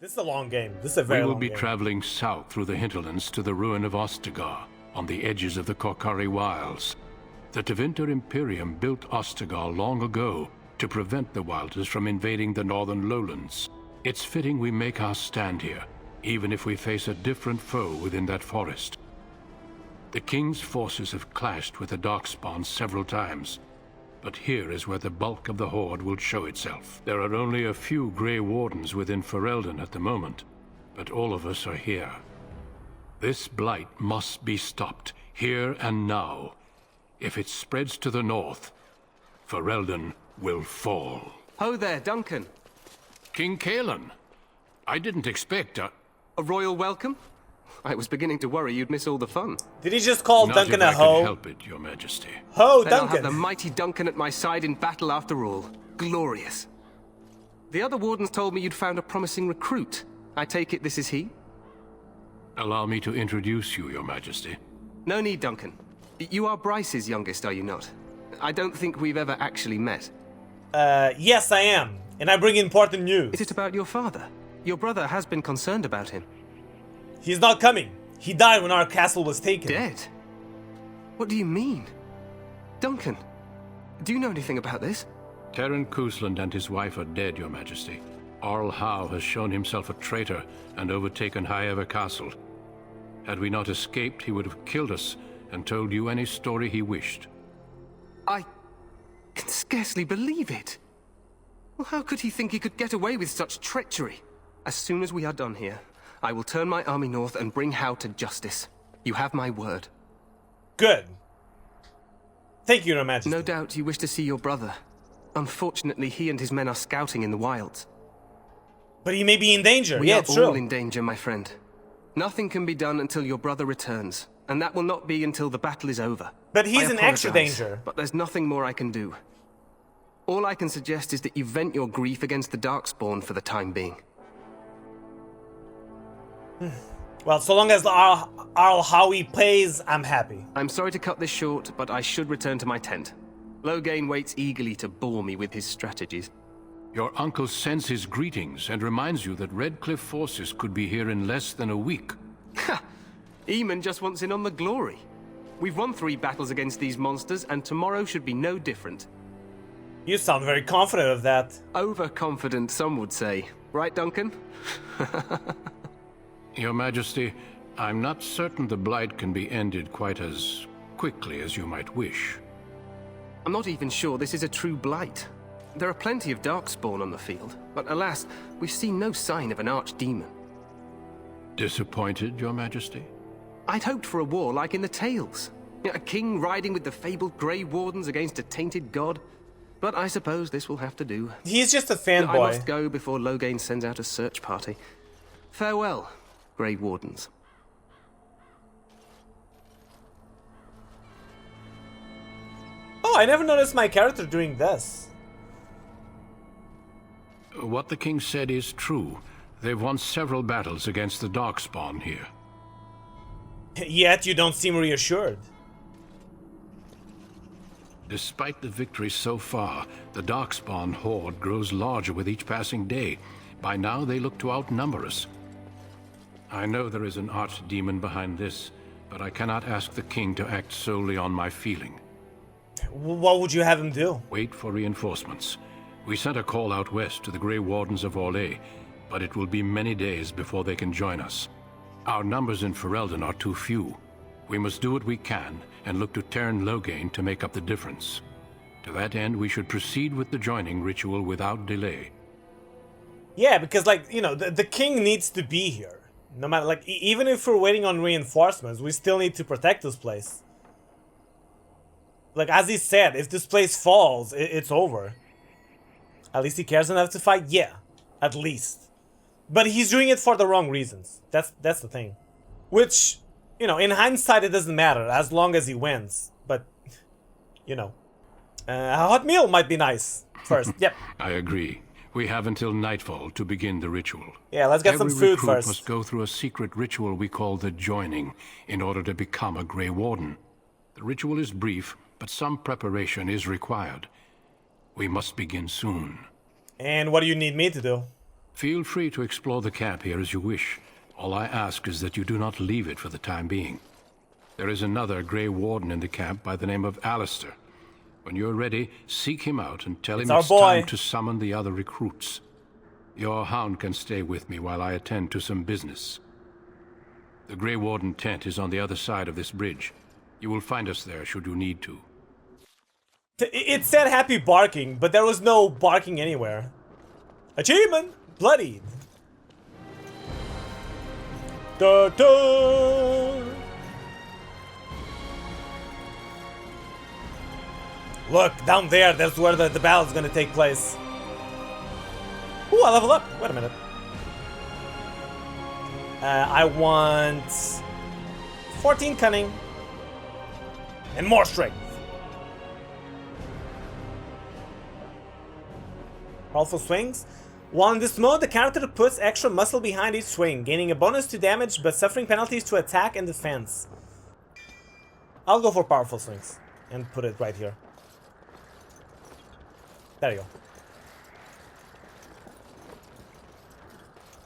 This is a long game. This is a very long game. We will be traveling south through the hinterlands to the ruin of Ostagar, on the edges of the Korkari Wilds. The Tevinter Imperium built Ostagar long ago to prevent the Wilders from invading the northern lowlands. It's fitting we make our stand here, even if we face a different foe within that forest. The King's forces have clashed with the Darkspawn several times, but here is where the bulk of the Horde will show itself. There are only a few Gray Wardens within Ferelden at the moment, but all of us are here. This blight must be stopped, here and now. If it spreads to the north, Ferelden will fall. Ho there, Duncan. King Cailan. I didn't expect a royal welcome? I was beginning to worry you'd miss all the fun. Did he just call Duncan a hoe? Not if I could help it, Your Majesty. Ho, then Duncan! I'll have the mighty Duncan at my side in battle after all. Glorious. The other wardens told me you'd found a promising recruit. I take it this is he? Allow me to introduce you, Your Majesty. No need, Duncan. You are Bryce's youngest, are you not? I don't think we've ever actually met. Yes I am. And I bring important news. Is it about your father? Your brother has been concerned about him. He's not coming. He died when our castle was taken. Dead? What do you mean? Duncan, do you know anything about this? Terran Cousland and his wife are dead, Your Majesty. Arl Howe has shown himself a traitor and overtaken Highever Castle. Had we not escaped, he would have killed us and told you any story he wished. I can scarcely believe it. Well, how could he think he could get away with such treachery? As soon as we are done here, I will turn my army north and bring Howe to justice. You have my word. Good. Thank you, Your Majesty. No doubt you wish to see your brother. Unfortunately, he and his men are scouting in the wilds. But he may be in danger. We yeah, are it's true. all in danger, my friend. Nothing can be done until your brother returns, and that will not be until the battle is over. But he's I in extra apologize, danger. But there's nothing more I can do. All I can suggest is that you vent your grief against the Darkspawn for the time being. Well, so long as Arl Howie pays, I'm happy. I'm sorry to cut this short, but I should return to my tent. Loghain waits eagerly to bore me with his strategies. Your uncle sends his greetings and reminds you that Redcliffe forces could be here in less than a week. Ha! Eamon just wants in on the glory. We've won 3 battles against these monsters, and tomorrow should be no different. You sound very confident of that. Overconfident, some would say. Right, Duncan? Your Majesty, I'm not certain the Blight can be ended quite as quickly as you might wish. I'm not even sure this is a true blight. There are plenty of Darkspawn on the field, but alas, we've seen no sign of an archdemon. Disappointed, Your Majesty? I'd hoped for a war like in the tales. A king riding with the fabled Gray Wardens against a tainted god. But I suppose this will have to do. He's just a fanboy. I must go before Loghain sends out a search party. Farewell, Gray Wardens. Oh, I never noticed my character doing this. What the king said is true. They've won several battles against the Darkspawn here. Yet you don't seem reassured. Despite the victory so far, the Darkspawn horde grows larger with each passing day. By now, they look to outnumber us. I know there is an archdemon behind this, but I cannot ask the king to act solely on my feeling. What would you have him do? Wait for reinforcements. We sent a call out west to the Grey Wardens of Orlais, but it will be many days before they can join us. Our numbers in Ferelden are too few. We must do what we can and look to Terran Loghain to make up the difference. To that end, we should proceed with the joining ritual without delay. Yeah, because, like, you know, the king needs to be here. No matter, like, even if we're waiting on reinforcements, we still need to protect this place. Like, as he said, if this place falls, it's over. At least he cares enough to fight? Yeah, at least. But he's doing it for the wrong reasons. That's the thing. Which, you know, in hindsight it doesn't matter, as long as he wins. But, you know, a hot meal might be nice first. Yep. I agree. We have until nightfall to begin the ritual. Yeah, let's get some food recruit first. Must go through a secret ritual we call the joining in order to become a Grey Warden. The ritual is brief, but some preparation is required. We must begin soon. And what do you need me to do? Feel free to explore the camp here as you wish. All I ask is that you do not leave it for the time being. There is another Gray Warden in the camp by the name of Alistair. When you're ready, seek him out and tell him it's time to summon the other recruits. Your hound can stay with me while I attend to some business. The Gray Warden tent is on the other side of this bridge. You will find us there should you need to. It said happy barking, but there was no barking anywhere. Achievement! Bloodied. Da -da! Look, down there, that's where the battle's gonna take place. Ooh, I level up. Wait a minute. I want 14 cunning and more strength. Powerful swings. While in this mode, the character puts extra muscle behind each swing, gaining a bonus to damage but suffering penalties to attack and defense. I'll go for powerful swings and put it right here. There you go.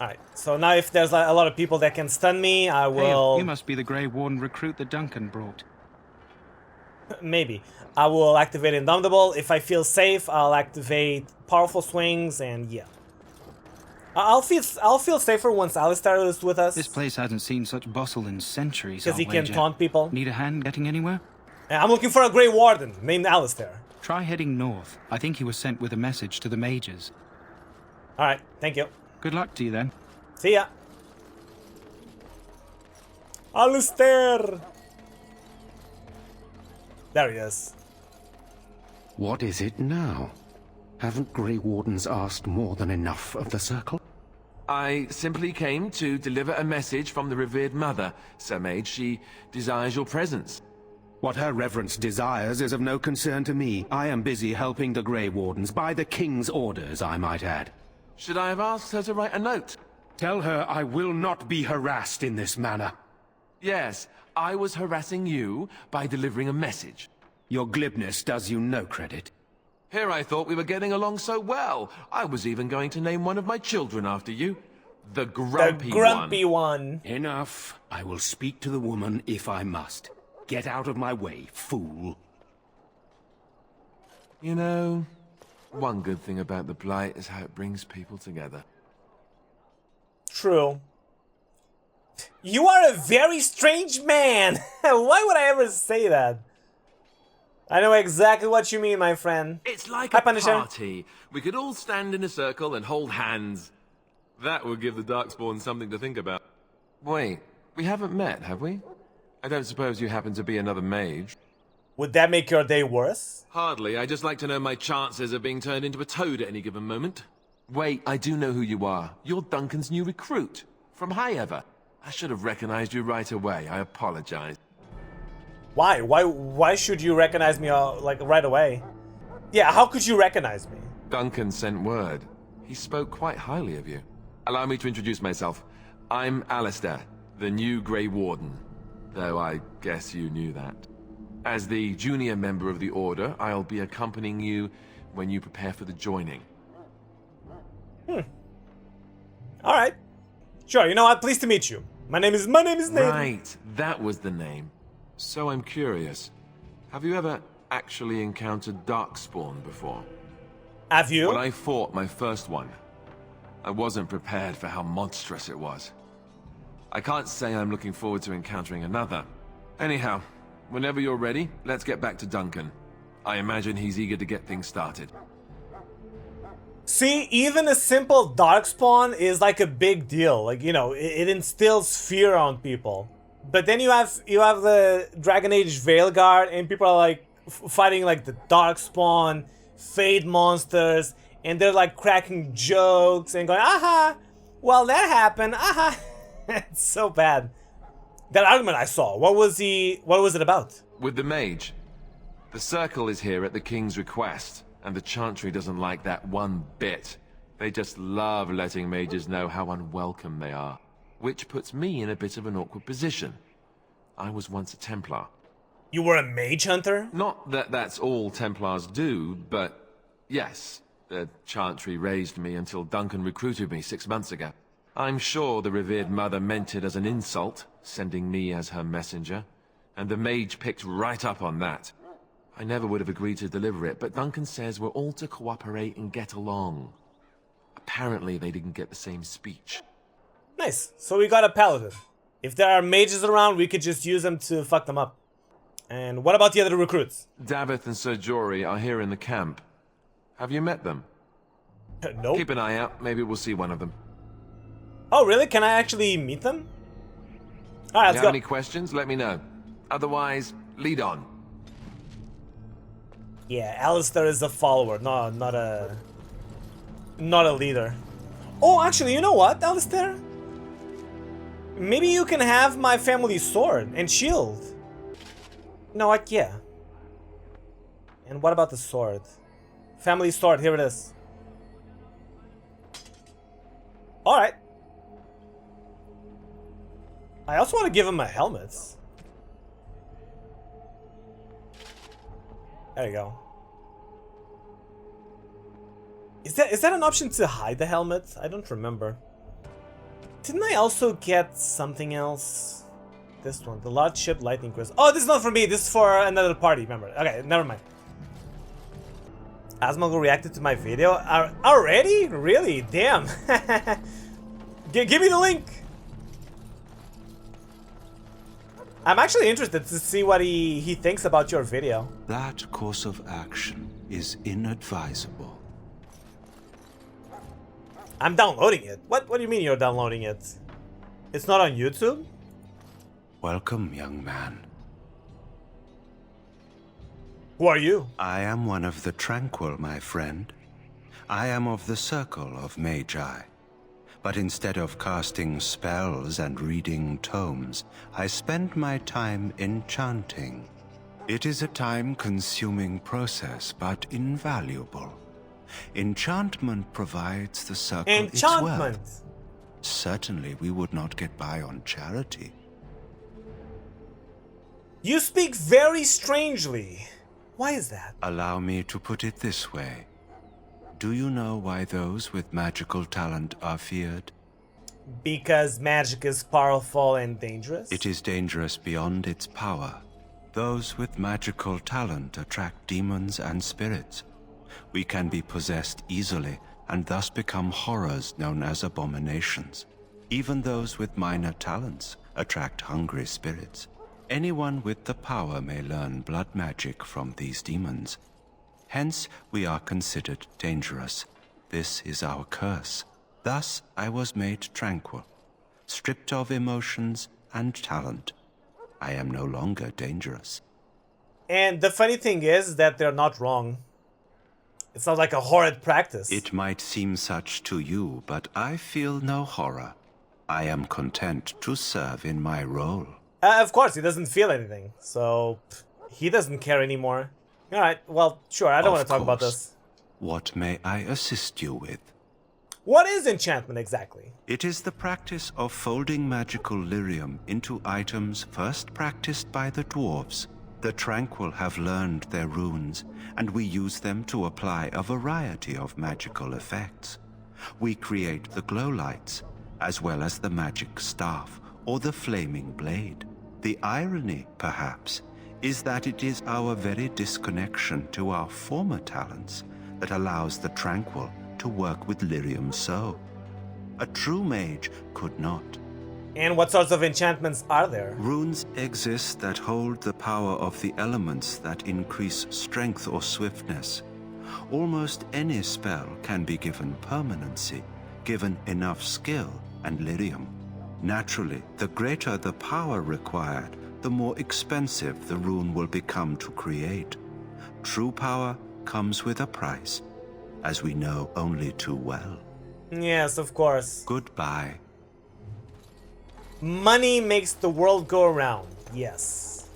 Alright, so now if there's a lot of people that can stun me, I will... Hey, you must be the Gray Warden recruit that Duncan brought. Maybe. I will activate Indomitable. If I feel safe, I'll activate powerful swings, and yeah. I'll feel safer once Alistair is with us. This place hasn't seen such bustle in centuries. Because he can taunt people. Need a hand getting anywhere? I'm looking for a Gray Warden named Alistair. Try heading north. I think he was sent with a message to the mages. Alright, thank you. Good luck to you then. See ya. Alistair! There he is. What is it now? Haven't Grey Wardens asked more than enough of the Circle? I simply came to deliver a message from the revered mother, Sir Mage. She desires your presence. What her reverence desires is of no concern to me. I am busy helping the Grey Wardens, by the King's orders, I might add. Should I have asked her to write a note? Tell her I will not be harassed in this manner. Yes, I was harassing you by delivering a message. Your glibness does you no credit. Here I thought we were getting along so well. I was even going to name one of my children after you. The Grumpy one. Enough. I will speak to the woman if I must. Get out of my way, fool. You know, one good thing about the Blight is how it brings people together. True. You are a very strange man. Why would I ever say that? I know exactly what you mean, my friend. It's like Hi, a Punisher. party. We could all stand in a circle and hold hands. That would give the Darkspawn something to think about. Wait, we haven't met, have we? I don't suppose you happen to be another mage? Would that make your day worse? Hardly. I just like to know my chances of being turned into a toad at any given moment. Wait, I do know who you are. You're Duncan's new recruit. From Highever. I should have recognized you right away. I apologize. Why? Why should you recognize me like right away? Yeah, how could you recognize me? Duncan sent word. He spoke quite highly of you. Allow me to introduce myself. I'm Alistair, the new Gray Warden. Though I guess you knew that. As the junior member of the Order, I'll be accompanying you when you prepare for the joining. Alright. Sure, you know what? Pleased to meet you. My name is Nathan. Right, that was the name. So I'm curious. Have you ever actually encountered Darkspawn before? Have you? When I fought my first one, I wasn't prepared for how monstrous it was. I can't say I'm looking forward to encountering another. Anyhow, whenever you're ready, let's get back to Duncan. I imagine he's eager to get things started. See, even a simple Darkspawn is like a big deal. Like, you know, it instills fear on people. But then you have the Dragon Age veilguard, and people are like fighting like the Darkspawn, Fade monsters, and they're like cracking jokes and going, aha, well that happened, aha. It's so bad. That argument I saw, what was it about? With the mage. The Circle is here at the King's request, and the Chantry doesn't like that one bit. They just love letting mages know how unwelcome they are. Which puts me in a bit of an awkward position. I was once a Templar. You were a mage hunter? Not that that's all Templars do, but yes. The Chantry raised me until Duncan recruited me 6 months ago. I'm sure the revered mother meant it as an insult, sending me as her messenger, and the mage picked right up on that. I never would have agreed to deliver it, but Duncan says we're all to cooperate and get along. Apparently they didn't get the same speech. Nice. So we got a paladin. If there are mages around, we could just use them to fuck them up. And what about the other recruits? Davith and Sir Jory are here in the camp. Have you met them? Nope. Keep an eye out. Maybe we'll see one of them. Oh, really? Can I actually meet them? Alright, If let's you go. have any questions, let me know. Otherwise, lead on. Yeah, Alistair is a follower, not a leader. Oh, actually, you know what, Alistair? Maybe you can have my family sword and shield. You know what? Yeah. And what about the sword? Family sword, here it is. Alright. I also want to give him my helmets. There you go. Is that an option to hide the helmet? I don't remember. Didn't I also get something else? This one, the large ship lightning crystal. Oh, this is not for me. This is for another party member. Okay, never mind. Asmongold reacted to my video already? Really? Damn. Give me the link. I'm actually interested to see what he thinks about your video. That course of action is inadvisable. I'm downloading it. What do you mean you're downloading it? It's not on YouTube? Welcome, young man. Who are you? I am one of the Tranquil, my friend. I am of the Circle of Magi. But instead of casting spells and reading tomes, I spend my time enchanting. It is a time-consuming process, but invaluable. Enchantment provides the Circle its worth. Certainly we would not get by on charity. You speak very strangely. Why is that? Allow me to put it this way. Do you know why those with magical talent are feared? Because magic is powerful and dangerous? It is dangerous beyond its power. Those with magical talent attract demons and spirits. We can be possessed easily and thus become horrors known as abominations. Even those with minor talents attract hungry spirits. Anyone with the power may learn blood magic from these demons. Hence, we are considered dangerous. This is our curse. Thus, I was made tranquil, stripped of emotions and talent. I am no longer dangerous. And the funny thing is that they're not wrong. It sounds like a horrid practice. It might seem such to you, but I feel no horror. I am content to serve in my role. Of course, he doesn't feel anything, so he doesn't care anymore. Alright, well, sure, I don't want to talk about this. What may I assist you with? What is enchantment exactly? It is the practice of folding magical lyrium into items first practiced by the dwarves. The Tranquil have learned their runes, and we use them to apply a variety of magical effects. We create the glow lights, as well as the magic staff or the flaming blade. The irony, perhaps, is that it is our very disconnection to our former talents that allows the Tranquil to work with lyrium so. A true mage could not. And what sorts of enchantments are there? Runes exist that hold the power of the elements that increase strength or swiftness. Almost any spell can be given permanency, given enough skill and lyrium. Naturally, the greater the power required, the more expensive the rune will become to create. True power comes with a price, as we know only too well. Yes, of course. Goodbye. Money makes the world go around. Yes.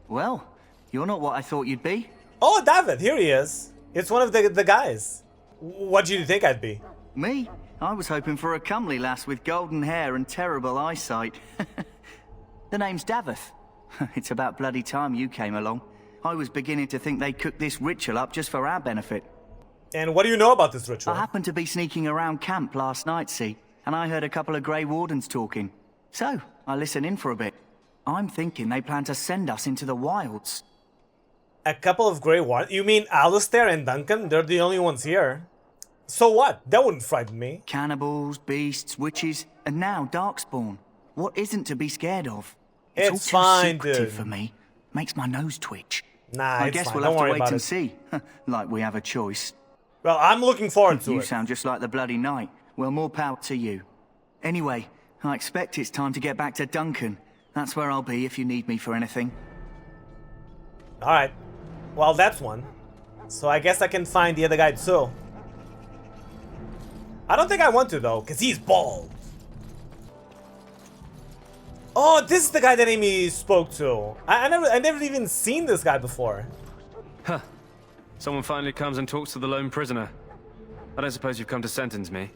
Well, you're not what I thought you'd be. Oh, David, here he is. It's one of the guys. What did you think I'd be? Me? I was hoping for a comely lass with golden hair and terrible eyesight. The name's Davith. It's about bloody time you came along. I was beginning to think they cooked this ritual up just for our benefit. And what do you know about this ritual? I happened to be sneaking around camp last night, see, and I heard a couple of Grey Wardens talking. So, I listened in for a bit. I'm thinking they plan to send us into the wilds. A couple of Grey Wardens? You mean Alistair and Duncan? They're the only ones here. So what? That wouldn't frighten me. Cannibals, beasts, witches, and now Darkspawn. What isn't to be scared of? It's all too fine, secretive dude. for me. Makes my nose twitch. Nah, I it's guess fine. we'll Don't have to worry wait about and it. see. Like we have a choice. Well, I'm looking forward to You it. sound just like the bloody knight. Well, more power to you. Anyway, I expect it's time to get back to Duncan. That's where I'll be if you need me for anything. Alright. Well, that's one. So I guess I can find the other guy too. I don't think I want to though, because he's bald. Oh, this is the guy that Amy spoke to. I never even seen this guy before. Huh. Someone finally comes and talks to the lone prisoner. I don't suppose you've come to sentence me?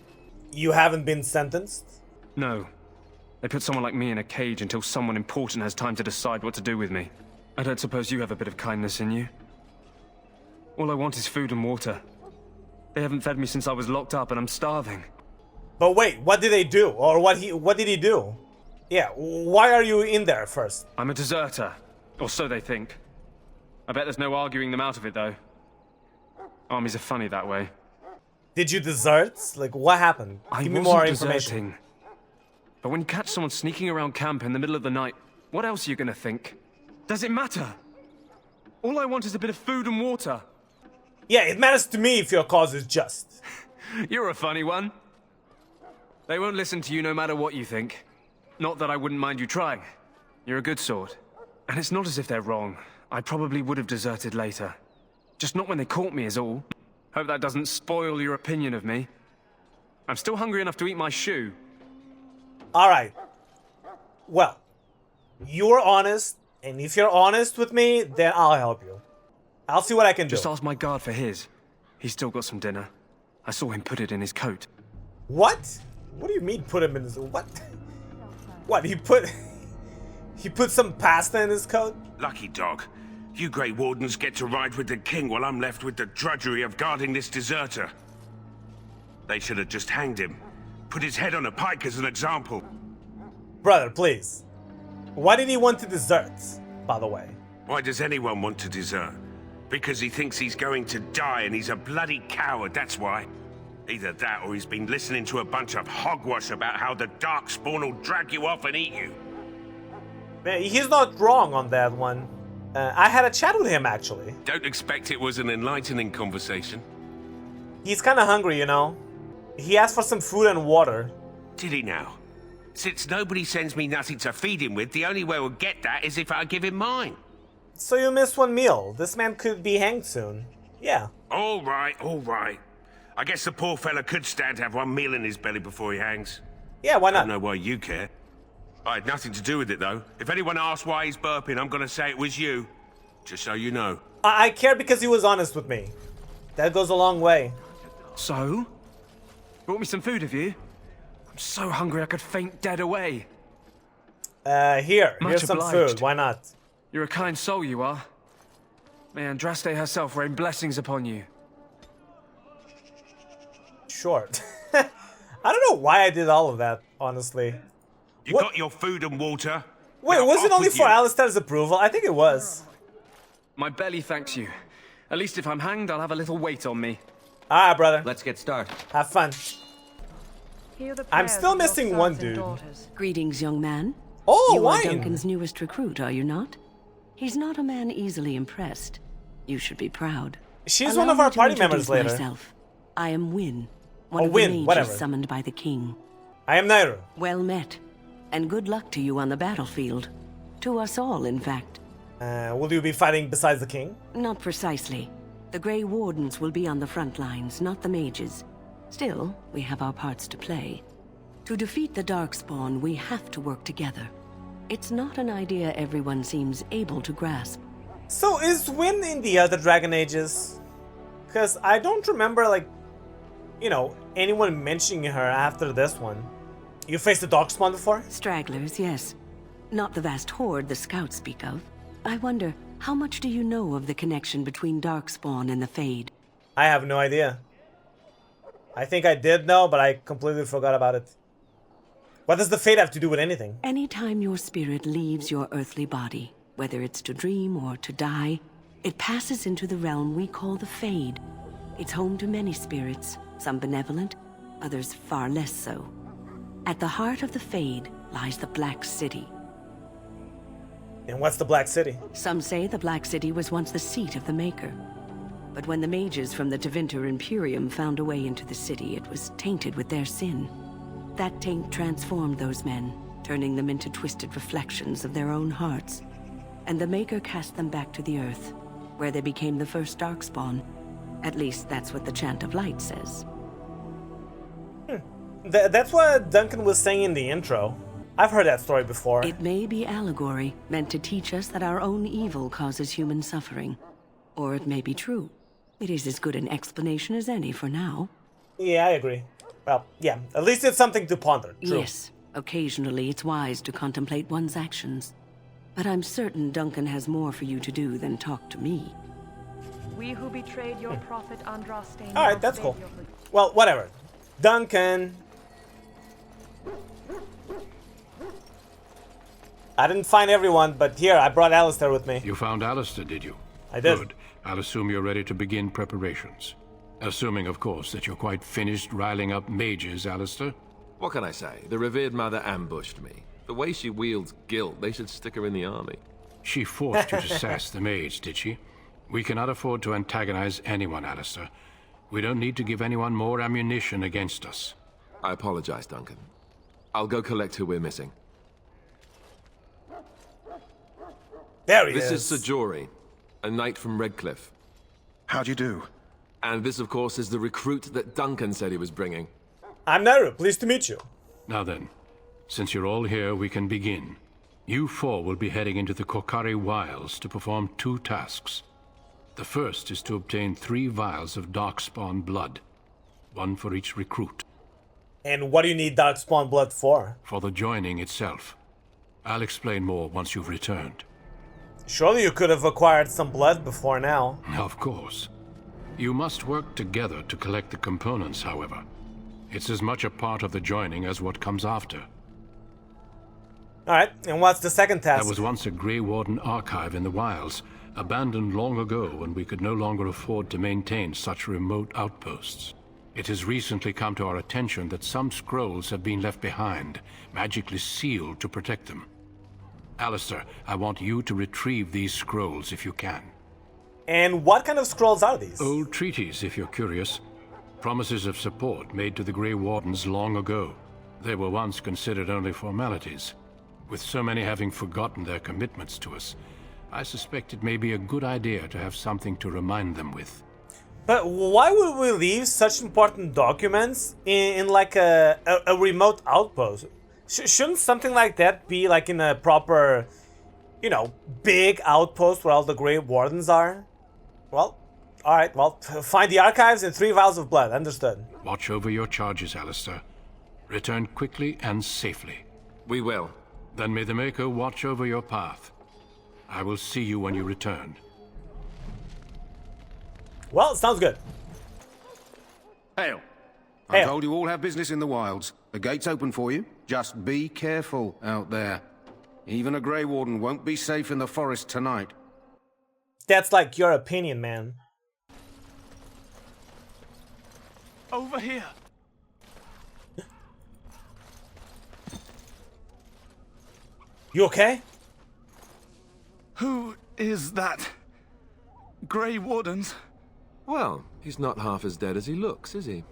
You haven't been sentenced? No. They put someone like me in a cage until someone important has time to decide what to do with me. I don't suppose you have a bit of kindness in you? All I want is food and water. They haven't fed me since I was locked up and I'm starving. But wait, what did they do? Or what did he do? Yeah, why are you in there first? I'm a deserter. Or so they think. I bet there's no arguing them out of it, though. Armies are funny that way. Did you desert? Like, what happened? Give me more information. But when you catch someone sneaking around camp in the middle of the night, what else are you gonna think? Does it matter? All I want is a bit of food and water. Yeah, it matters to me if your cause is just. You're a funny one. They won't listen to you no matter what you think. Not that I wouldn't mind you trying. You're a good sort. And it's not as if they're wrong. I probably would have deserted later. Just not when they caught me is all. Hope that doesn't spoil your opinion of me. I'm still hungry enough to eat my shoe. Alright. Well, you were honest, and if you're honest with me, then I'll help you. I'll see what I can do. Just ask my guard for his. He's still got some dinner. I saw him put it in his coat. What? What do you mean put him in his... What? What, he put... He put some pasta in his coat? Lucky dog. You Grey Wardens get to ride with the king while I'm left with the drudgery of guarding this deserter. They should have just hanged him. Put his head on a pike as an example. Brother, please. Why did he want to desert, by the way? Why does anyone want to desert? Because he thinks he's going to die and he's a bloody coward, that's why. Either that or he's been listening to a bunch of hogwash about how the Darkspawn will drag you off and eat you. Man, he's not wrong on that one. I had a chat with him, actually. Don't expect it was an enlightening conversation. He's kind of hungry, you know. He asked for some food and water. Did he now? Since nobody sends me nothing to feed him with, the only way we'll get that is if I give him mine. So you missed one meal. This man could be hanged soon. Yeah. All right, all right. I guess the poor fella could stand to have one meal in his belly before he hangs. Yeah, why I don't not? know why you care. I had nothing to do with it, though. If anyone asks why he's burping, I'm gonna say it was you. Just so you know. I care because he was honest with me. That goes a long way. So? Brought me some food, have you? I'm so hungry I could faint dead away. Here's Much some obliged. food. Why not? You're a kind soul, you are. May Andraste herself rain blessings upon you. Sure. I don't know why I did all of that, honestly. You What? got your food and water? Wait, Now was it off only with for you. Alistair's approval? I think it was. My belly thanks you. At least if I'm hanged, I'll have a little weight on me. Alright, brother. Let's get started. Have fun. I'm still missing one dude. Greetings, young man. Oh, You are Wynne! Duncan's newest recruit, are you not? He's not a man easily impressed. You should be proud. She's Allow one of me our to party introduce members later. Myself. I am Wynne, one Oh, of Wynne, the mages whatever. summoned by the king. I am Nairux. Well met, and good luck to you on the battlefield. To us all, in fact. Will you be fighting besides the king? Not precisely. The Gray Wardens will be on the front lines, not the mages. Still, we have our parts to play. To defeat the Darkspawn, we have to work together. It's not an idea everyone seems able to grasp. So is Wynne in the other Dragon Ages? Because I don't remember, like, you know, anyone mentioning her after this one. You faced the Darkspawn before? Stragglers, yes. Not the vast horde the scouts speak of. I wonder, how much do you know of the connection between Darkspawn and the Fade? I have no idea. I think I did know, but I completely forgot about it. What does the fate have to do with anything? Anytime your spirit leaves your earthly body, whether it's to dream or to die, it passes into the realm we call the Fade. It's home to many spirits, some benevolent, others far less so. At the heart of the Fade lies the Black City. And what's the Black City? Some say the Black City was once the seat of the Maker. But when the mages from the Tevinter Imperium found a way into the city, it was tainted with their sin. That taint transformed those men, turning them into twisted reflections of their own hearts. And the Maker cast them back to the Earth, where they became the first Darkspawn. At least that's what the Chant of Light says. That's what Duncan was saying in the intro. I've heard that story before. It may be allegory, meant to teach us that our own evil causes human suffering. Or it may be true. It is as good an explanation as any for now. Yeah, I agree. Well, yeah, at least it's something to ponder. True. Yes, occasionally it's wise to contemplate one's actions. But I'm certain Duncan has more for you to do than talk to me. We who betrayed your prophet Andraste. Alright, that's cool. Well, whatever. Duncan. I didn't find everyone, but here, I brought Alistair with me. You found Alistair, did you? I did. Good. I'll assume you're ready to begin preparations. Assuming, of course, that you're quite finished riling up mages, Alistair. What can I say? The revered mother ambushed me. The way she wields guilt, they should stick her in the army. She forced you to sass the mage, did she? We cannot afford to antagonize anyone, Alistair. We don't need to give anyone more ammunition against us. I apologize, Duncan. I'll go collect who we're missing. There he is. is. This is Sir Jory, a knight from Redcliffe. How do you do? And this, of course, is the recruit that Duncan said he was bringing. I'm Nairux. Pleased to meet you. Now then, since you're all here, we can begin. You four will be heading into the Kokari Wilds to perform 2 tasks. The first is to obtain 3 vials of Darkspawn blood, 1 for each recruit. And what do you need Darkspawn blood for? For the joining itself. I'll explain more once you've returned. Surely you could have acquired some blood before now. Of course. You must work together to collect the components, however. It's as much a part of the joining as what comes after. Alright, and what's the second task? There was once a Gray Warden archive in the wilds, abandoned long ago when we could no longer afford to maintain such remote outposts. It has recently come to our attention that some scrolls have been left behind, magically sealed to protect them. Alistair, I want you to retrieve these scrolls if you can. And what kind of scrolls are these? Old treaties, if you're curious. Promises of support made to the Grey Wardens long ago. They were once considered only formalities. With so many having forgotten their commitments to us, I suspect it may be a good idea to have something to remind them with. But why would we leave such important documents in like a remote outpost? Shouldn't something like that be like in a proper, you know, big outpost where all the Grey Wardens are? Well, alright, well, find the archives and 3 vials of blood, understood. Watch over your charges, Alistair. Return quickly and safely. We will. Then may the Maker watch over your path. I will see you when you return. Well, sounds good. Hail. Hail. I'm told you all have business in the wilds. The gate's open for you. Just be careful out there. Even a Grey Warden won't be safe in the forest tonight. That's like your opinion, man. Over here. You okay? Who is that? Grey Wardens? Well, he's not half as dead as he looks, is he?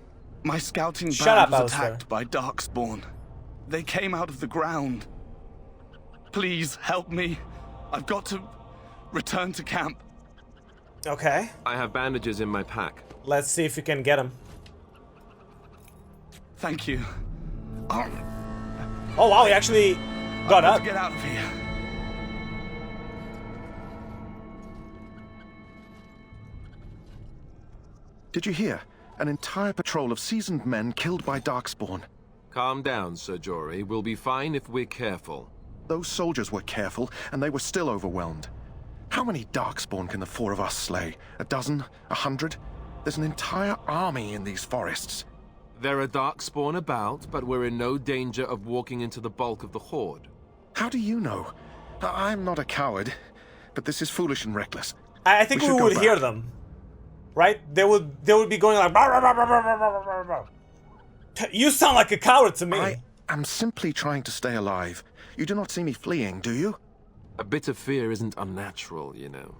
My scouting Shut band up, was Alistair. attacked by Darkspawn. They came out of the ground. Please help me. I've got to return to camp. Okay. I have bandages in my pack. Let's see if you can get him. Thank you. Oh wow, he actually got up. Get out of here. Did you hear? An entire patrol of seasoned men killed by Darkspawn. Calm down, Sir Jory. We'll be fine if we're careful. Those soldiers were careful, and they were still overwhelmed. How many Darkspawn can the 4 of us slay? A dozen? 100? There's an entire army in these forests. There are darkspawn about, but we're in no danger of walking into the bulk of the Horde. How do you know? I'm not a coward, but this is foolish and reckless. I think we should go would back. hear them. Right? They would be going like... "Bah, bah, bah, bah, bah, bah, bah, bah." You sound like a coward to me. I am simply trying to stay alive. You do not see me fleeing, do you? A bit of fear isn't unnatural, you know.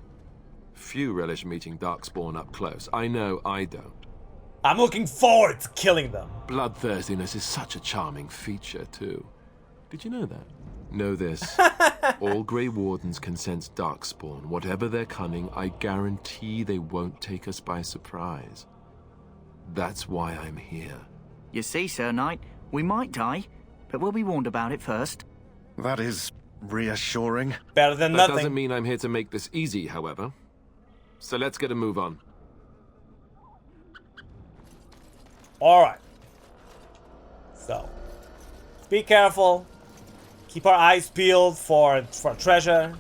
Few relish meeting darkspawn up close. I know I don't. I'm looking forward to killing them. Bloodthirstiness is such a charming feature, too. Did you know that? Know this. All Grey Wardens can sense darkspawn. Whatever their cunning, I guarantee they won't take us by surprise. That's why I'm here. You see, Sir Knight, we might die, but we'll be warned about it first. That is reassuring. Better than That nothing. doesn't mean I'm here to make this easy, however. So let's get a move on. Alright. So, be careful. Keep our eyes peeled for treasure.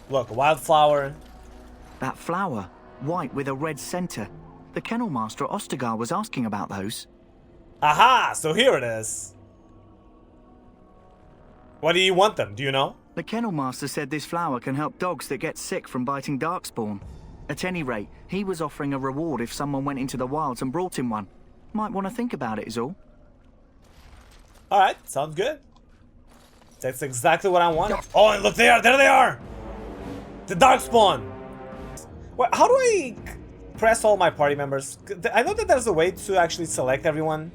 Look, a wildflower. That flower, white with a red center. The kennel master at Ostagar was asking about those. Aha! So here it is. What do you want them? Do you know? The kennel master said this flower can help dogs that get sick from biting darkspawn. At any rate, he was offering a reward if someone went into the wilds and brought him one. Might want to think about it is all. Alright, sounds good. That's exactly what I want. Oh, and look there! There they are! The darkspawn! Well, how do I press all my party members? I know that there's a way to actually select everyone.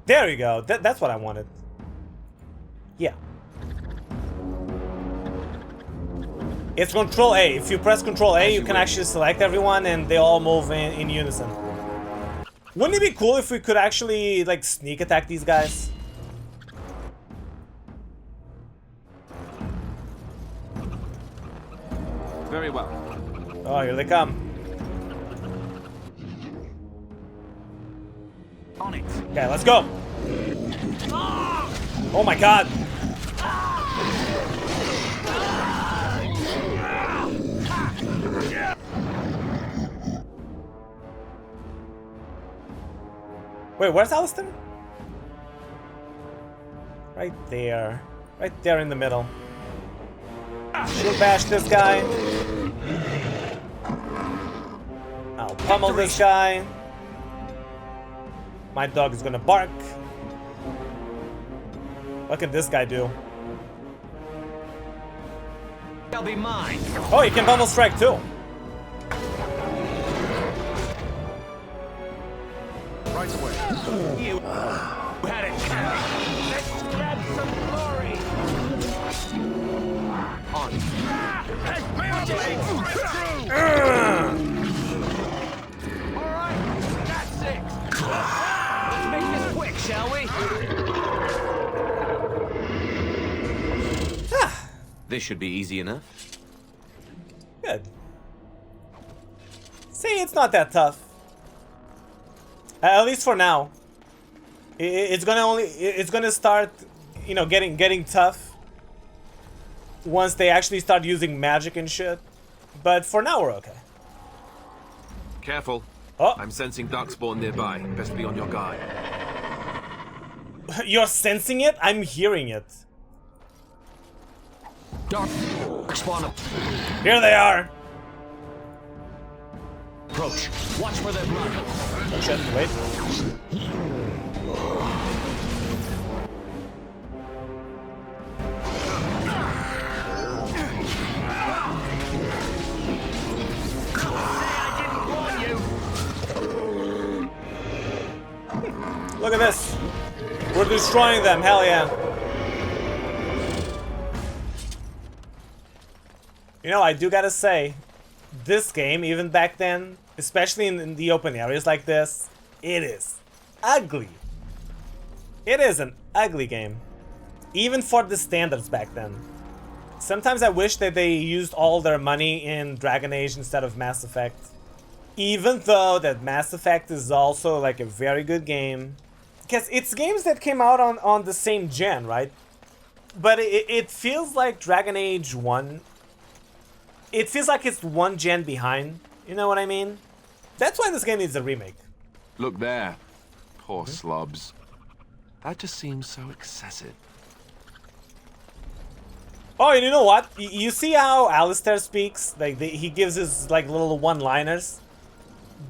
There you go. That's what I wanted. Yeah. It's Control A. If you press Control A, you can actually select everyone and they all move in unison. Wouldn't it be cool if we could actually, like, sneak attack these guys? Very well. Oh, here they come. On it. Okay, let's go. Oh my god. Wait, where's Alistair? Right there. Right there in the middle. Shield bash this guy. I'll pummel this guy. My dog is gonna bark. What can this guy do? They'll be mine. Oh, he can pummel strike too. Right away. You had it coming. Let's grab some glory. On. All right, that's it. Let's make this quick, shall we? This should be easy enough. Good. See, it's not that tough. At least for now. It's gonna start, you know, getting tough once they actually start using magic and shit. But for now, we're okay. Careful. Oh. I'm sensing darkspawn nearby. Best be on your guard. You're sensing it? I'm hearing it. Dark spawn up. Here they are. Approach. Watch for their blood. Oh shit, wait. Look at this. We're destroying them, hell yeah. You know, I do gotta say, this game, even back then, especially in the open areas like this, it is ugly. It is an ugly game. Even for the standards back then. Sometimes I wish that they used all their money in Dragon Age instead of Mass Effect. Even though that Mass Effect is also like a very good game. Because it's games that came out on the same gen, right? But it feels like Dragon Age 1. It feels like it's one gen behind. You know what I mean? That's why this game needs a remake. Look there. Poor slobs. That just seems so excessive. Oh, and you know what? You see how Alistair speaks? Like he gives his like little one-liners.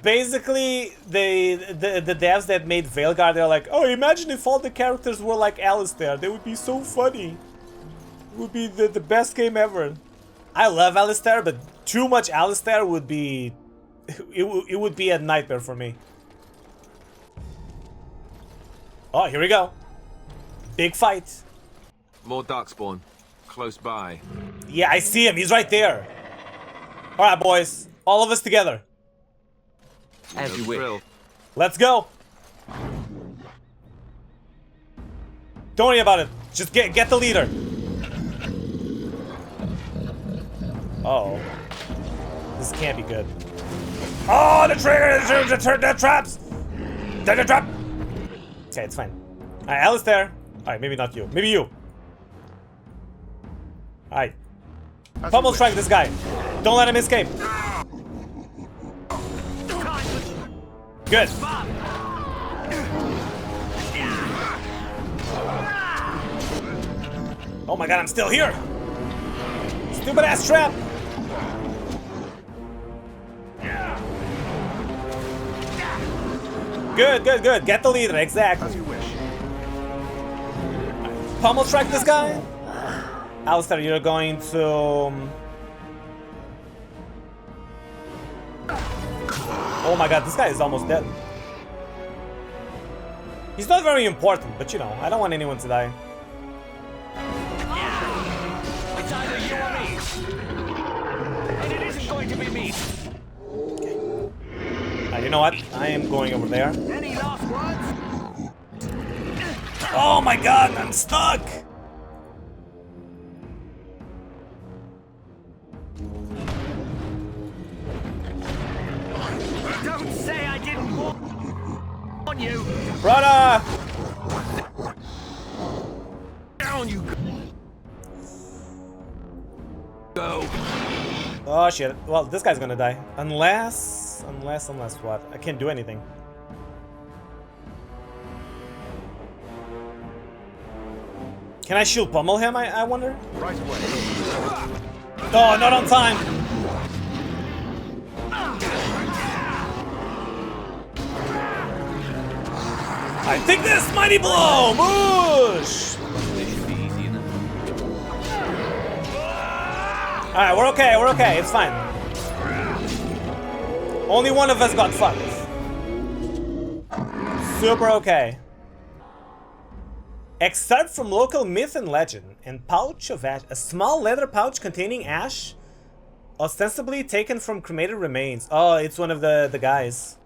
Basically, the devs that made Veilguard, they're like, oh, imagine if all the characters were like Alistair. They would be so funny. It would be the best game ever. I love Alistair, but too much Alistair would be... It would be a nightmare for me. Oh, here we go. Big fight. More Darkspawn. Close by. Yeah, I see him. He's right there. Alright, boys. All of us together. As you wish. Let's go. Don't worry about it. Just get the leader. Uh-oh. This can't be good. Oh, the trigger! The traps! The trap! Okay, it's fine. Alright, Alistair. Alright, maybe not you. Maybe you. Alright. Pummel strike this guy. Don't let him escape. Good. Oh my god, I'm still here. Stupid ass trap. Good, good, good. Get the leader, exactly. Pummel strike this guy. Alistair, you're going to... Oh my god, this guy is almost dead. He's not very important, but you know, I don't want anyone to die. It's either you or me. And it isn't going to be me. You know what? I am going over there. Any last words? Oh my god, I'm stuck! Don't say I didn't warn you. Brother! Down you go. Oh shit. Well, this guy's gonna die. Unless what? I can't do anything. Can I shield pummel him, I wonder? Right away. Oh, not on time! I think this mighty blow! Moosh! Alright, we're okay, it's fine. Only one of us got fucked. Super okay. Excerpt from local myth and legend, and pouch of ash. A small leather pouch containing ash, ostensibly taken from cremated remains. Oh, it's one of the guys.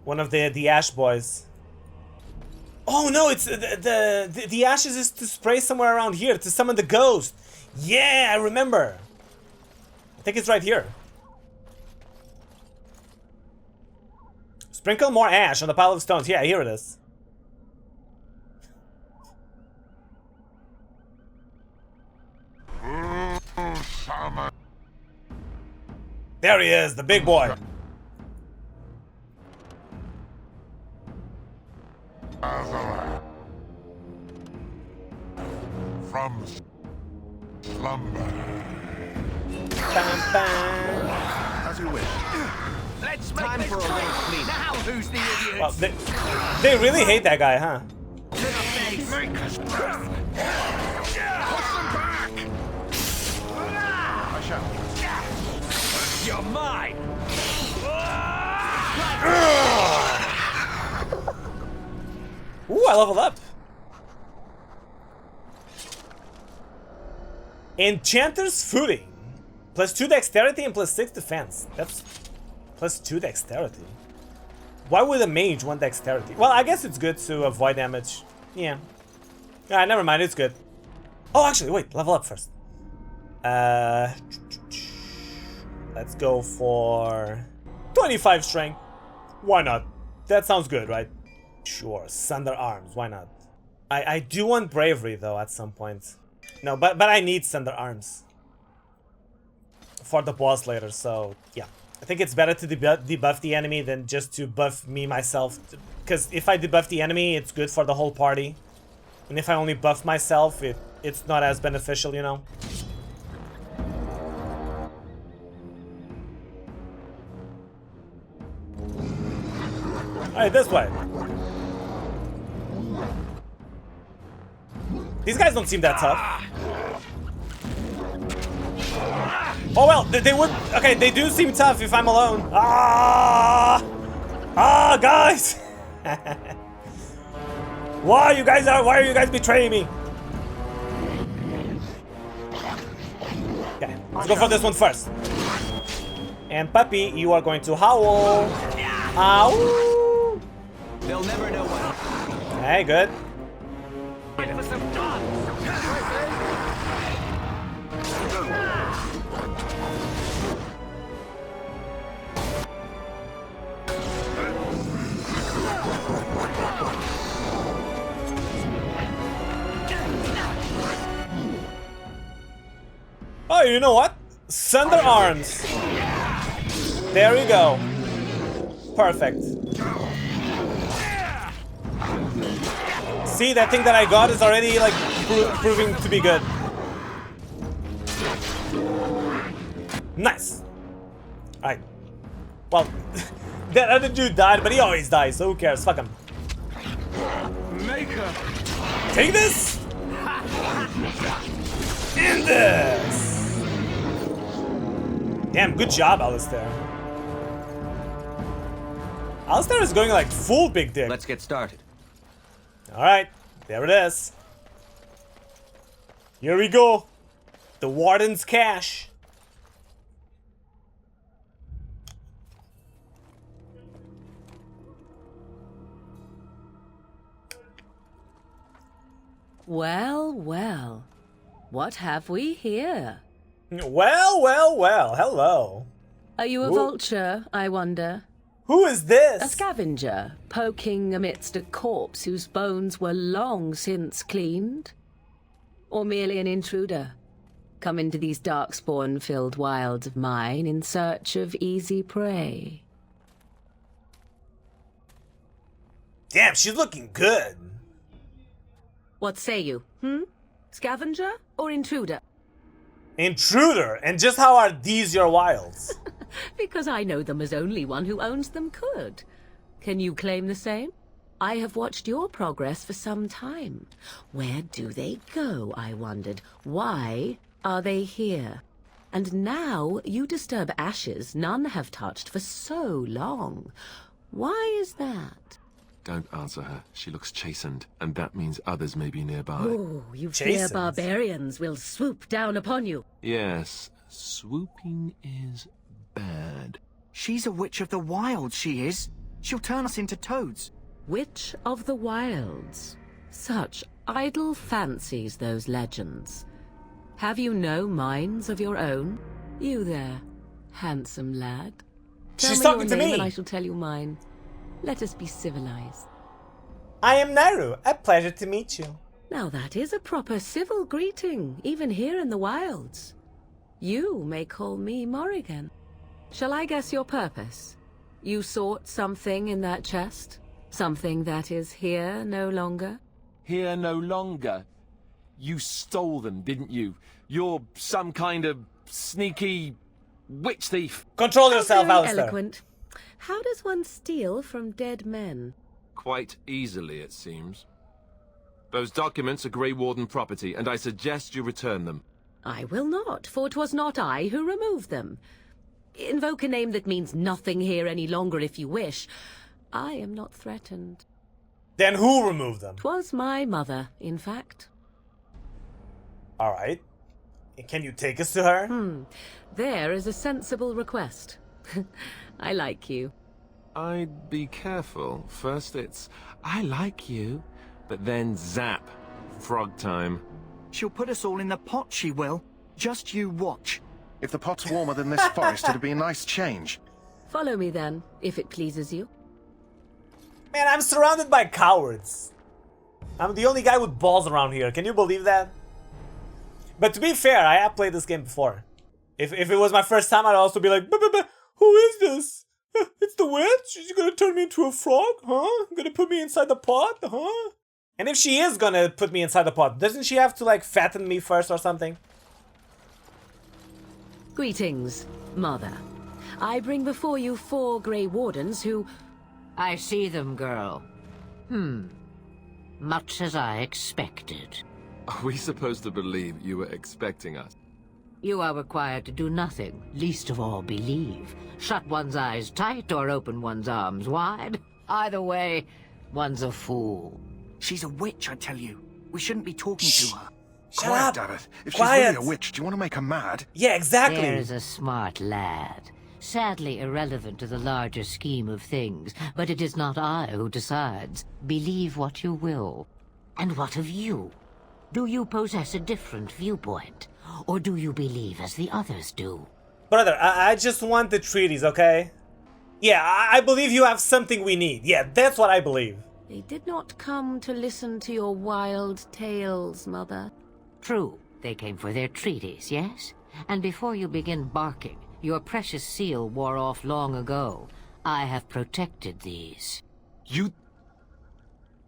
One of the ash boys. Oh no, it's the ashes is to spray somewhere around here to summon the ghost. Yeah, I remember. I think it's right here. Sprinkle more ash on the pile of stones. Yeah, here it is. There he is, the big boy. From slumber. As you wish. Let's make time for a race, please. Now who's the idiot? Well, they really hate that guy, huh? Make us breath. Push them back. I shall. You're mine. Ooh, I leveled up. Enchanter's Footing. +2 dexterity and +6 defense. That's +2 dexterity. Why would a mage want dexterity? Well, I guess it's good to avoid damage. Yeah. Alright, never mind, it's good. Oh, actually, wait, level up first. Let's go for 25 strength. Why not? That sounds good, right? Sure, Sunder Arms, why not? I do want bravery though at some point. No, but I need Sunder Arms for the boss later, so yeah. I think it's better to debuff the enemy than just to buff me myself. Because if I debuff the enemy, it's good for the whole party. And if I only buff myself, it's not as beneficial, you know? Alright, this way. These guys don't seem that tough. Oh well, they would. Okay, they do seem tough if I'm alone. Ah, guys. Why are you guys betraying me? Okay, let's go for this one first. And Puppy, you are going to howl. Ow. They'll never know what. Hey, good. Oh, you know what? Sunder arms. There we go. Perfect. See, that thing that I got is already like proving to be good. Nice. Alright. Well, that other dude died, but he always dies, so who cares? Fuck him. Maker. Take this! And this! Damn, good job, Alistair. Alistair is going like full big dick. Let's get started. Alright, there it is. Here we go. The Warden's cache. Well, well. What have we here? Well, well, well. Hello. Are you a vulture, I wonder? Who is this? A scavenger, poking amidst a corpse whose bones were long since cleaned? Or merely an intruder, come into these darkspawn-filled wilds of mine in search of easy prey? Damn, she's looking good. What say you, Scavenger or intruder? Intruder? And just how are these your wilds? Because I know them as only one who owns them could. Can you claim the same? I have watched your progress for some time. Where do they go, I wondered? Why are they here? And now you disturb ashes none have touched for so long. Why is that? Don't answer her. She looks chastened, and that means others may be nearby. Oh, you fear barbarians will swoop down upon you. Yes, swooping is bad. She's a witch of the wilds, she is. She'll turn us into toads. Witch of the wilds. Such idle fancies, those legends. Have you no minds of your own? You there, handsome lad. She's Tell talking me to your name me. and I shall tell you mine. Let us be civilized. I am Nairux. A pleasure to meet you. Now that is a proper civil greeting, even here in the wilds. You may call me Morrigan. Shall I guess your purpose? You sought something in that chest? Something that is here no longer? Here no longer? You stole them, didn't you? You're some kind of sneaky witch thief. Control yourself, Very Alistair. eloquent. How does one steal from dead men? Quite easily, it seems. Those documents are Gray Warden property, and I suggest you return them. I will not, for 'twas not I who removed them. Invoke a name that means nothing here any longer if you wish. I am not threatened. Then who removed them? 'Twas my mother, in fact. Alright. Can you take us to her? There is a sensible request. I like you. I'd be careful. First it's, I like you, but then zap. Frog time. She'll put us all in the pot, she will. Just you watch. If the pot's warmer than this forest, it'd be a nice change. Follow me then, if it pleases you. Man, I'm surrounded by cowards. I'm the only guy with balls around here. Can you believe that? But to be fair, I have played this game before. If it was my first time, I'd also be like, Who is this? It's the witch? She's gonna turn me into a frog? Huh? Gonna put me inside the pot? Huh? And if she is gonna put me inside the pot, doesn't she have to, like, fatten me first or something? Greetings, Mother. I bring before you 4 Gray Wardens who... I see them, girl. Much as I expected. Are we supposed to believe you were expecting us? You are required to do nothing, least of all believe. Shut one's eyes tight or open one's arms wide. Either way, one's a fool. She's a witch, I tell you. We shouldn't be talking to her. Quiet, Davith. If she's really a witch, do you want to make her mad? Yeah, exactly. There's a smart lad. Sadly irrelevant to the larger scheme of things, but it is not I who decides. Believe what you will. And what of you? Do you possess a different viewpoint? Or do you believe as the others do? Brother, I just want the treaties, okay? Yeah, I believe you have something we need. Yeah, that's what I believe. They did not come to listen to your wild tales, Mother. True, they came for their treaties, yes? And before you begin barking, your precious seal wore off long ago. I have protected these. You...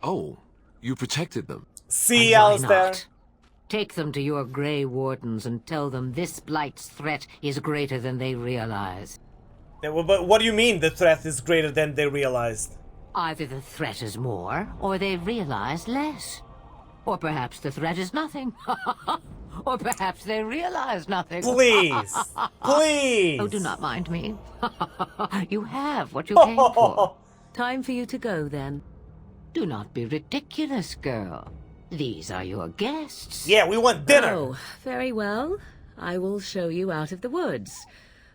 Oh, you protected them? See, Alistair? Take them to your Gray Wardens and tell them this Blight's threat is greater than they realize. Yeah, well, but what do you mean the threat is greater than they realized? Either the threat is more, or they realize less. Or perhaps the threat is nothing. Or perhaps they realize nothing. Please! Please! Oh, do not mind me. You have what you came for. Time for you to go, then. Do not be ridiculous, girl. These are your guests. Yeah, we want dinner. Oh, very well. I will show you out of the woods.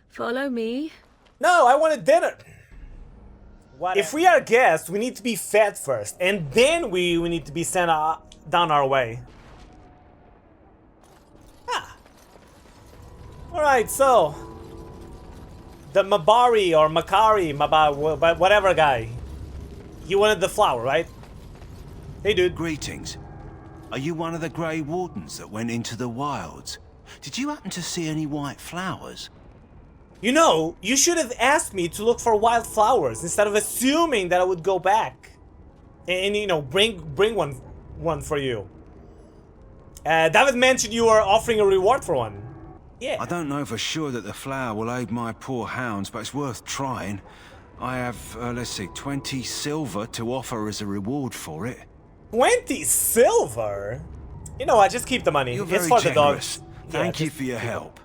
Follow me. No, I wanted dinner. If we are guests, we need to be fed first, and then we need to be sent down our way. Alright, so the Mabari or Makari, whatever guy, he wanted the flower, right? Hey, dude. Greetings. Are you one of the Grey Wardens that went into the wilds? Did you happen to see any white flowers? You know, you should have asked me to look for wild flowers instead of assuming that I would go back and you know, bring one for you. David mentioned you were offering a reward for one. Yeah. I don't know for sure that the flower will aid my poor hounds, but it's worth trying. I have, let's see, 20 silver to offer as a reward for it. 20 silver? You know what, just keep the money. You're very it's for generous. the dogs. Thank Yeah, you for your help.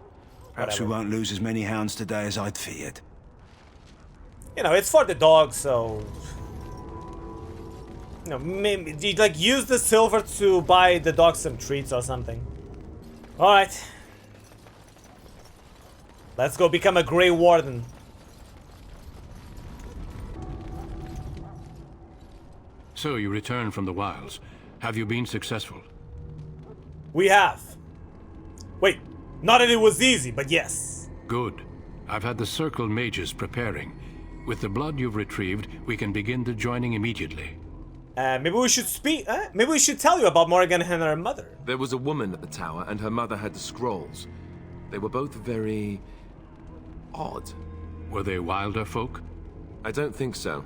Perhaps we won't lose as many hounds today as I'd feared. You know, it's for the dogs, so... You know, maybe, like, use the silver to buy the dogs some treats or something. Alright. Let's go become a Gray Warden. So you returned from the wilds. Have you been successful? We have. Wait, not that it was easy, but yes. Good. I've had the Circle mages preparing. With the blood you've retrieved, we can begin the joining immediately. Maybe we should speak. Maybe we should tell you about Morrigan and her mother. There was a woman at the tower, and her mother had the scrolls. They were both very... odd. Were they wilder folk? I don't think so.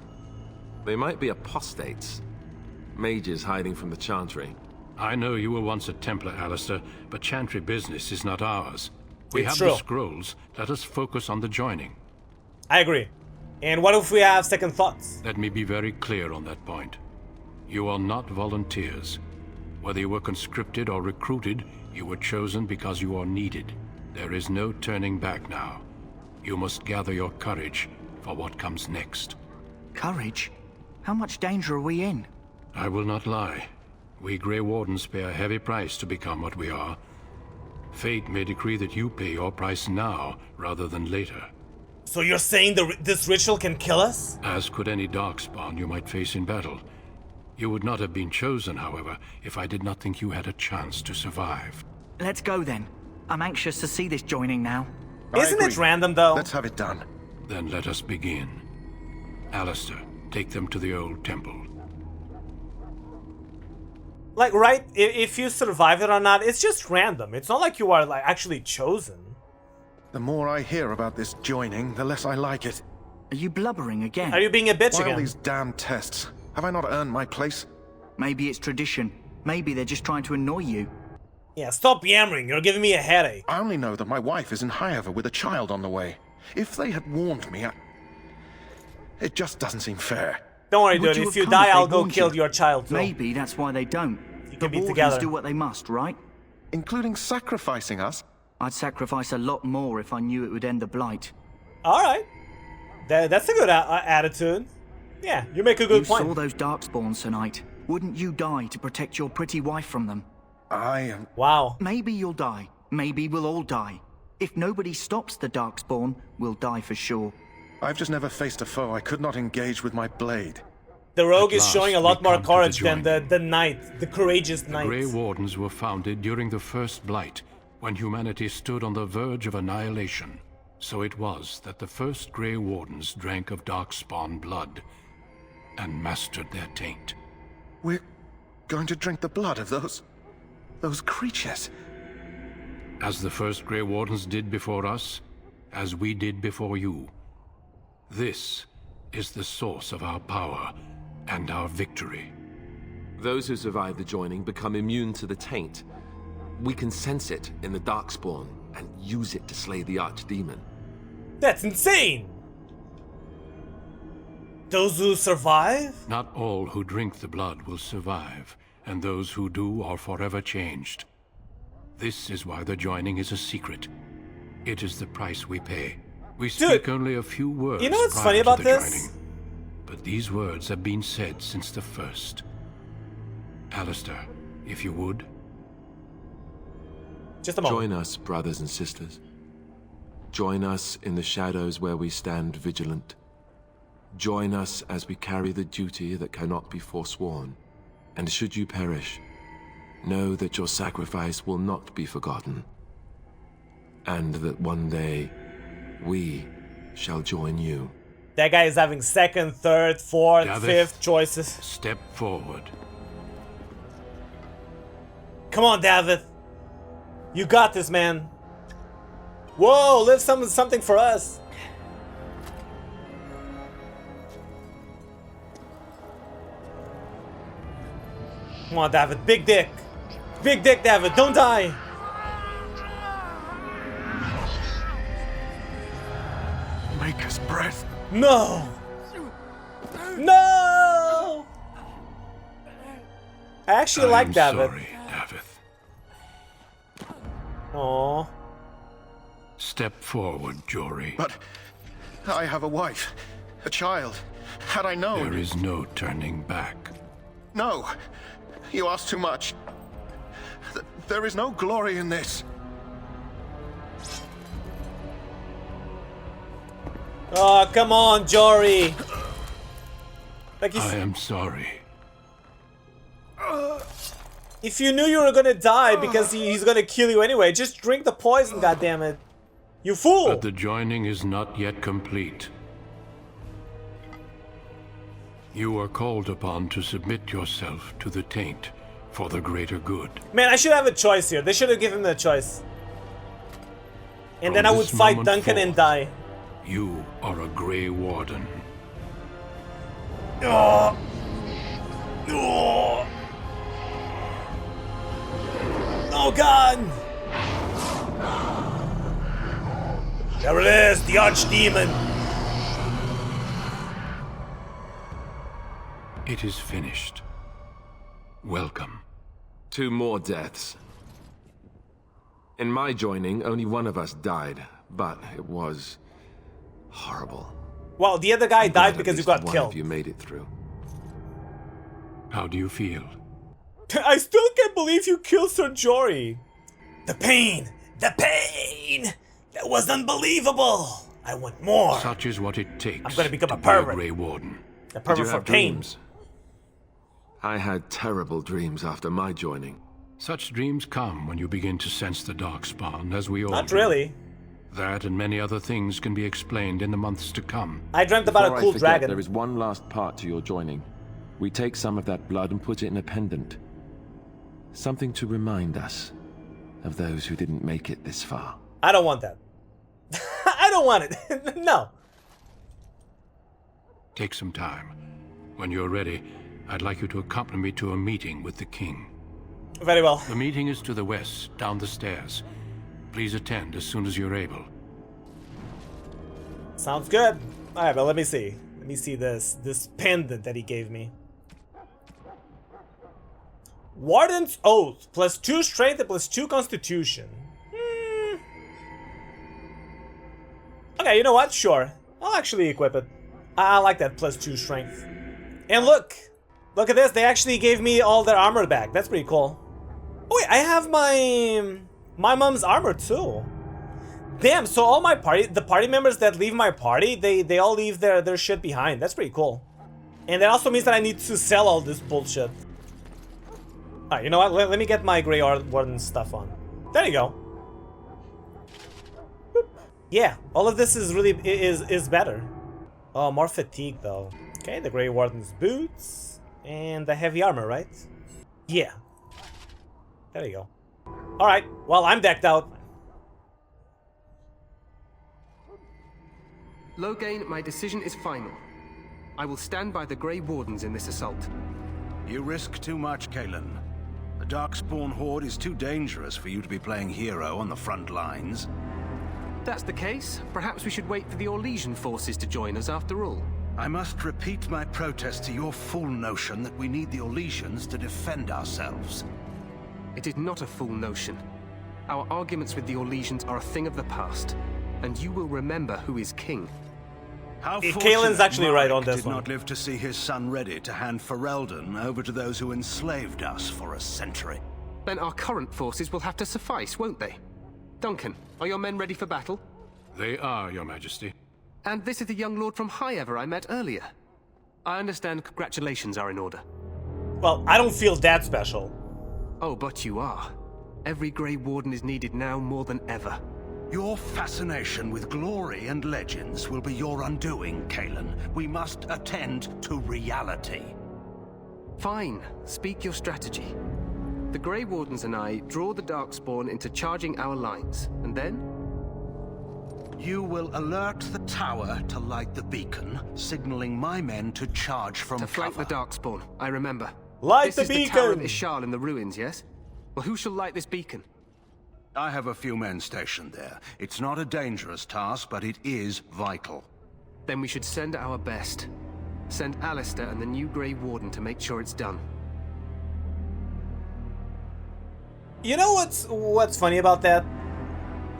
They might be apostates. Mages hiding from the Chantry. I know you were once a Templar, Alistair, but Chantry business is not ours. We have true. the scrolls. Let us focus on the joining. I agree. And what if we have second thoughts? Let me be very clear on that point. You are not volunteers. Whether you were conscripted or recruited, you were chosen because you are needed. There is no turning back now. You must gather your courage for what comes next. Courage? How much danger are we in? I will not lie. We Grey Wardens pay a heavy price to become what we are. Fate may decree that you pay your price now, rather than later. So you're saying this ritual can kill us? As could any darkspawn you might face in battle. You would not have been chosen, however, if I did not think you had a chance to survive. Let's go then. I'm anxious to see this joining now. Isn't it random, though? Let's have it done. Then let us begin. Alistair, take them to the old temple. Like, right, if you survive it or not, it's just random. It's not like you are, like, actually chosen. The more I hear about this joining, the less I like it. Are you blubbering again? Are you being a bitch Why again? all these damn tests? Have I not earned my place? Maybe it's tradition. Maybe they're just trying to annoy you. Yeah, stop yammering. You're giving me a headache. I only know that my wife is in Highover with a child on the way. If they had warned me, it just doesn't seem fair. Don't worry, Would dude. you If have you come die, if they I'll go warned kill you? your child too. Maybe that's why they don't. You The can be Wardens together. do what they must, right? Including sacrificing us? I'd sacrifice a lot more if I knew it would end the Blight. Alright. That's a good attitude. Yeah, you make a good point. You saw those Darkspawns tonight. Wouldn't you die to protect your pretty wife from them? I am... Wow. Maybe you'll die. Maybe we'll all die. If nobody stops the Darkspawn, we'll die for sure. I've just never faced a foe I could not engage with my blade. The rogue At is showing a last, lot we more come to the courage than joining. the knight, the courageous The knight. Grey Wardens were founded during the First Blight, when humanity stood on the verge of annihilation. So it was that the first Grey Wardens drank of Darkspawn blood and mastered their taint. We're going to drink the blood of those creatures. As the first Grey Wardens did before us, as we did before you. This is the source of our power and our victory. Those who survive the joining become immune to the taint. We can sense it in the Darkspawn and use it to slay the Archdemon. That's insane! Those who survive? Not all who drink the blood will survive, and those who do are forever changed. This is why the joining is a secret. It is the price we pay. We speak only a few words. You know what's prior funny to about the this? joining, but these words have been said since the first. Alistair, if you would. Just a moment. Join us, brothers and sisters. Join us in the shadows where we stand vigilant. Join us as we carry the duty that cannot be forsworn. And should you perish, know that your sacrifice will not be forgotten. And that one day, we shall join you. That guy is having second, third, fourth, Davith, fifth choices. Step forward. Come on, David. You got this, man. Whoa, live something for us. Come on, David. Big dick. Big dick, David. Don't die. Make us breath. No. No. I actually like David. Sorry, David. Aww. Step forward, Jory. But I have a wife, a child. Had I known... There is no turning back. No. You ask too much. There is no glory in this. Oh, come on, Jory. Like I am sorry. If you knew you were gonna die because he's gonna kill you anyway, just drink the poison, goddammit. You fool! But the joining is not yet complete. You are called upon to submit yourself to the taint for the greater good. Man, I should have a choice here. They should have given me a choice. And From then I would this fight moment Duncan and forth, die. You are a Grey Warden. Oh. Oh. Oh god! There it is, the Archdemon! It is finished. Welcome. 2 more deaths. In my joining, only one of us died, but it was horrible. Well, the other guy I'm glad died at because you least got one killed. of you made it through. How do you feel? I still can't believe you killed Sir Jory. The pain! The pain! That was unbelievable! I want more! Such is what it takes. I'm gonna become to a be pervert. Grey Warden. A Did pervert you for have pain. dreams? I had terrible dreams after my joining. Such dreams come when you begin to sense the Darkspawn, as we all Not do. really. That and many other things can be explained in the months to come. I dreamt about Before a cool I forget, dragon. there is one last part to your joining. We take some of that blood and put it in a pendant. Something to remind us of those who didn't make it this far. I don't want that. don't want it. No. Take some time. When you're ready, I'd like you to accompany me to a meeting with the king. Very well. The meeting is to the west, down the stairs. Please attend as soon as you're able. Sounds good. Alright, but let me see. Let me see this pendant that he gave me. Warden's Oath. +2 strength and +2 constitution. Okay, you know what? Sure. I'll actually equip it. I like that +2 strength. And look! Look at this. They actually gave me all their armor back. That's pretty cool. Oh wait, I have my mom's armor too. Damn, so all my the party members that leave my party, they all leave their shit behind. That's pretty cool. And that also means that I need to sell all this bullshit. Alright, you know what? Let me get my Gray Warden stuff on. There you go. Boop. Yeah, all of this is really is better. Oh, more fatigue though. Okay, the Gray Warden's boots and the heavy armor, right? Yeah. There you go. Alright, well, I'm decked out. Loghain, my decision is final. I will stand by the Grey Wardens in this assault. You risk too much, Cailan. The Darkspawn Horde is too dangerous for you to be playing hero on the front lines. If that's the case, perhaps we should wait for the Orlesian forces to join us after all. I must repeat my protest to your fool notion that we need the Orlesians to defend ourselves. It is not a fool notion. Our arguments with the Orlesians are a thing of the past, and you will remember who is king. How Cailan's actually right on this did one. not live to see his son ready to hand Ferelden over to those who enslaved us for a century. Then our current forces will have to suffice, won't they? Duncan, are your men ready for battle? They are, Your Majesty. And this is the young lord from Highever I met earlier. I understand congratulations are in order. Well, I don't feel that special. Oh, but you are. Every Grey Warden is needed now more than ever. Your fascination with glory and legends will be your undoing, Cailan. We must attend to reality. Fine. Speak your strategy. The Grey Wardens and I draw the Darkspawn into charging our lines, and then? You will alert the tower to light the beacon, signaling my men to charge from cover. To flank the Darkspawn, I remember. Light this the is beacon! The Tower of Ishal in the ruins, yes? Well, who shall light this beacon? I have a few men stationed there. It's not a dangerous task, but it is vital. Then we should send our best. Send Alistair and the new Grey Warden to make sure it's done. You know what's funny about that?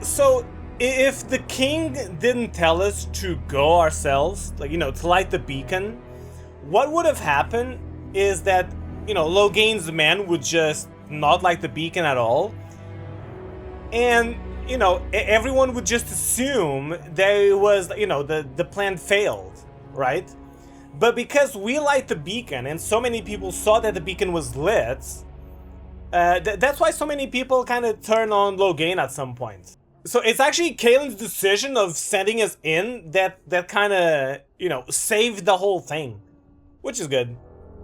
So, if the king didn't tell us to go ourselves, like, you know, to light the beacon, what would have happened is that, you know, Loghain's men would just not light the beacon at all. And, you know, everyone would just assume that it was, you know, the plan failed, right? But because we light the beacon and so many people saw that the beacon was lit, that's why so many people kind of turn on Loghain at some point. So it's actually Cailan's decision of sending us in that kind of, you know, saved the whole thing, which is good.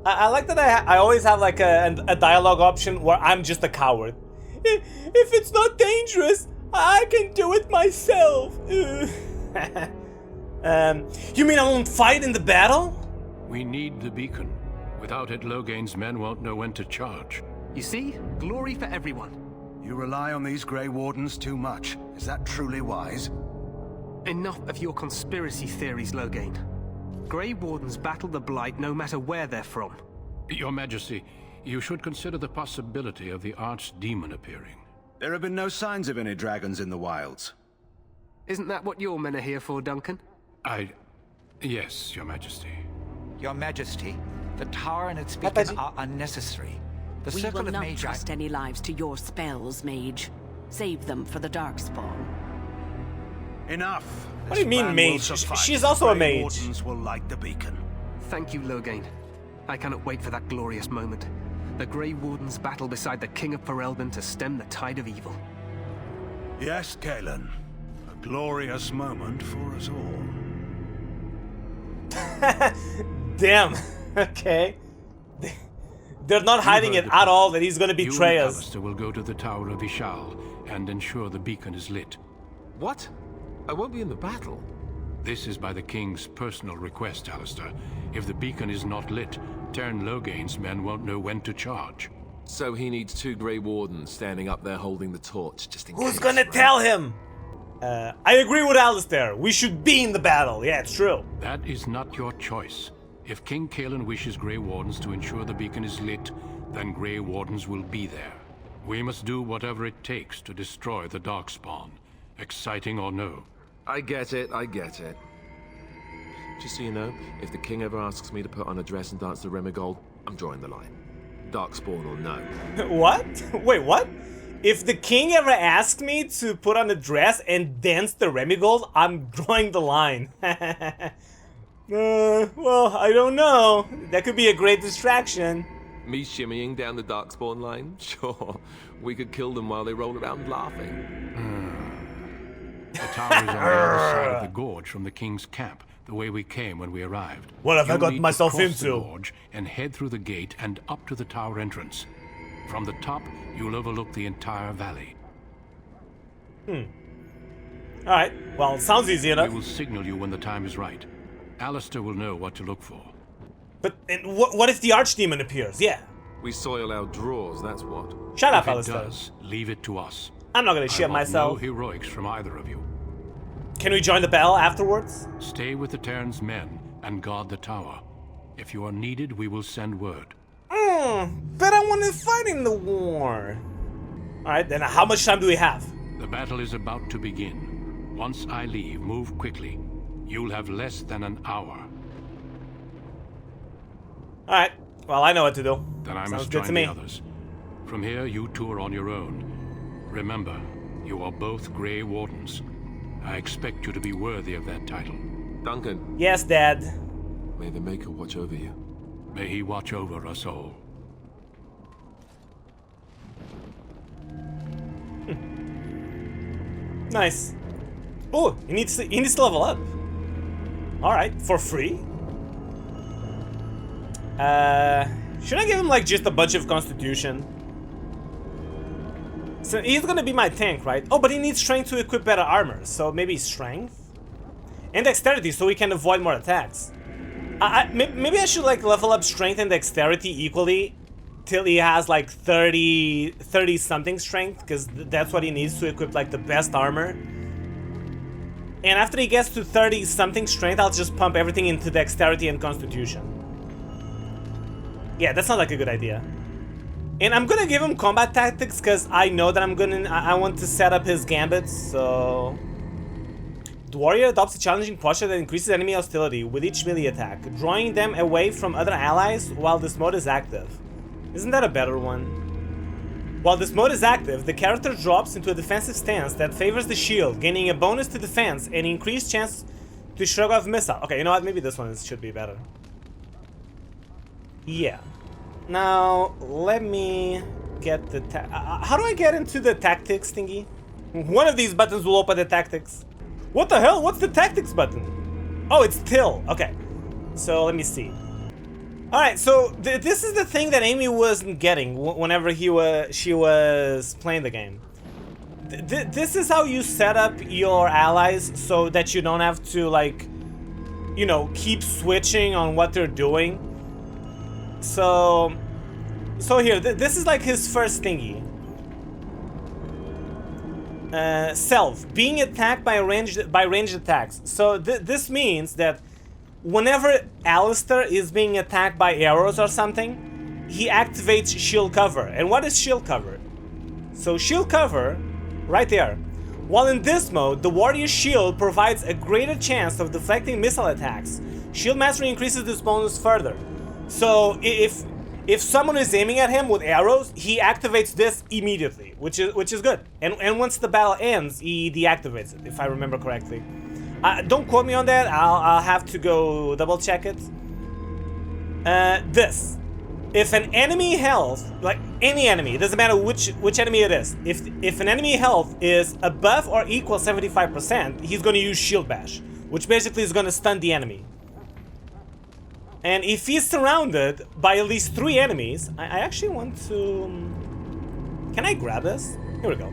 I like that I always have like a dialogue option where I'm just a coward. If it's not dangerous, I can do it myself. You mean I won't fight in the battle? We need the beacon. Without it, Loghain's men won't know when to charge. You see? Glory for everyone. You rely on these Grey Wardens too much. Is that truly wise? Enough of your conspiracy theories, Loghain. Grey Wardens battle the Blight no matter where they're from. Your Majesty, you should consider the possibility of the Archdemon appearing. There have been no signs of any dragons in the wilds. Isn't that what your men are here for, Duncan? Yes, Your Majesty. Your Majesty, the tower and its beacon are unnecessary. The We circle will of not Magi... trust any lives to your spells, mage. Save them for the Darkspawn. Enough. What do you mean, mage? She's also a mage. Wardens will light the beacon. Thank you, Loghain. I cannot wait for that glorious moment. The Grey Wardens battle beside the King of Ferelden to stem the tide of evil. Yes, Cailan. A glorious moment for us all. Damn. Okay. They're not hiding it at all that he's gonna betray us. Alistair will go to the Tower of Ishal and ensure the beacon is lit. What? I won't be in the battle. This is by the King's personal request, Alistair. If the beacon is not lit, Tern Logain's men won't know when to charge. So he needs 2 Grey Wardens standing up there holding the torch, just in case. Who's gonna tell him? I agree with Alistair. We should be in the battle. Yeah, it's true. That is not your choice. If King Cailan wishes Grey Wardens to ensure the beacon is lit, then Grey Wardens will be there. We must do whatever it takes to destroy the Darkspawn, exciting or no. I get it, I get it. Just so you know, if the King ever asks me to put on a dress and dance to Remigold, I'm drawing the line. Darkspawn or no. What? Wait, what? If the King ever asked me to put on a dress and dance the Remigold, I'm drawing the line. Well, I don't know. That could be a great distraction. Me shimmying down the Darkspawn line? Sure. We could kill them while they roll around laughing. The tower is on the other side of the gorge from the King's camp, the way we came when we arrived. What have I got need myself to cross into? The gorge and head through the gate and up to the tower entrance. From the top, you'll overlook the entire valley. Alright, well, it sounds easy enough. We will signal you when the time is right. Alistair will know what to look for. But what if the Archdemon appears? Yeah. We soil our drawers, that's what. Shut up, If it Alistair. does, leave it to us. I'm not gonna shit myself. No heroics from either of you. Can we join the battle afterwards? Stay with the Terran's men and guard the tower. If you are needed, we will send word. But I want to fight in the war. Alright, then how much time do we have? The battle is about to begin. Once I leave, move quickly. You'll have less than an hour. Alright, well, I know what to do. Then I Sounds must good join to me. the others. From here, you two are on your own. Remember, you are both Grey Wardens. I expect you to be worthy of that title. Duncan. Yes, Dad. May the Maker watch over you. May he watch over us all. Nice. Oh, he needs to level up. Alright, for free. Should I give him like just a bunch of Constitution? So he's gonna be my tank, right? Oh, but he needs strength to equip better armor, so maybe strength? And dexterity, so he can avoid more attacks. Maybe I should like level up strength and dexterity equally till he has like 30 something strength, because that's what he needs to equip like the best armor. And after he gets to 30 something strength, I'll just pump everything into dexterity and constitution. Yeah, that sounds like a good idea. And I'm gonna give him combat tactics because I know that I want to set up his gambits, so... The warrior adopts a challenging posture that increases enemy hostility with each melee attack, drawing them away from other allies while this mode is active. Isn't that a better one? While this mode is active, the character drops into a defensive stance that favors the shield, gaining a bonus to defense and increased chance to shrug off missile. Okay, you know what? Maybe this one should be better. Yeah. Now, let me get the... how do I get into the tactics thingy? One of these buttons will open the tactics. What the hell? What's the tactics button? Oh, it's till. Okay. So, let me see. Alright, so this is the thing that Amy wasn't getting whenever she was playing the game. This is how you set up your allies so that you don't have to, like, you know, keep switching on what they're doing. So here, this is like his first thingy. Self, being attacked by ranged attacks. So this means that whenever Alistair is being attacked by arrows or something, he activates shield cover. And what is shield cover? So shield cover, right there. While in this mode, the warrior's shield provides a greater chance of deflecting missile attacks. Shield mastery increases this bonus further. So if someone is aiming at him with arrows, he activates this immediately, which is good. And once the battle ends, he deactivates it, if I remember correctly. Don't quote me on that. I'll have to go double check it. This. If an enemy health, like any enemy, it doesn't matter which enemy it is. If an enemy health is above or equal 75%, he's going to use shield bash, which basically is going to stun the enemy. And if he's surrounded by at least 3 enemies, I actually want to... Can I grab this? Here we go.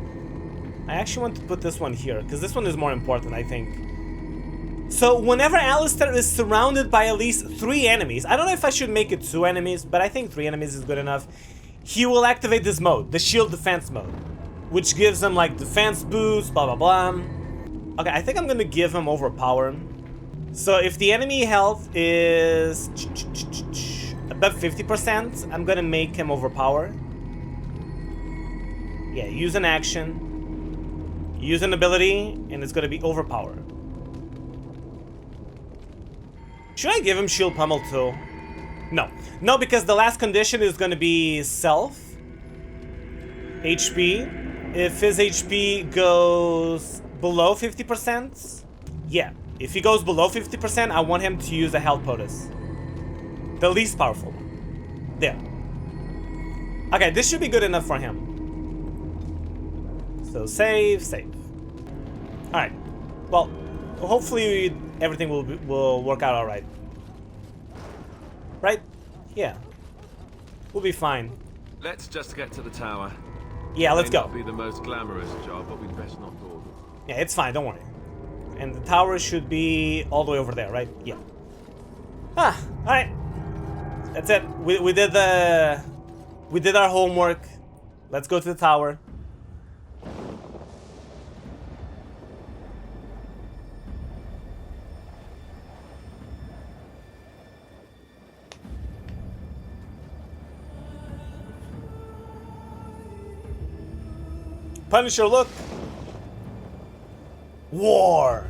I actually want to put this one here, because this one is more important, I think. So, whenever Alistair is surrounded by at least 3 enemies, I don't know if I should make it 2 enemies, but I think 3 enemies is good enough. He will activate this mode, the shield defense mode, which gives him like defense boost, blah blah blah. Okay, I think I'm gonna give him overpower. So if the enemy health is above 50%, I'm gonna make him overpower. Yeah, use an action, use an ability, and it's gonna be overpower. Should I give him shield pummel too? No. No, because the last condition is gonna be self. HP. If his HP goes below 50%, yeah. If he goes below 50%, I want him to use a health potus. The least powerful one. There. Okay, this should be good enough for him. So save, save. Alright. Well, hopefully everything will work out alright. Right? Yeah. We'll be fine. Let's just get to the tower. Yeah, let's go. It may not be the most glamorous job, but we'd best not dawdle. Yeah, it's fine, don't worry. And the tower should be all the way over there, right? Yeah. Ah, alright. That's it. We did our homework. Let's go to the tower. Punisher, look! War!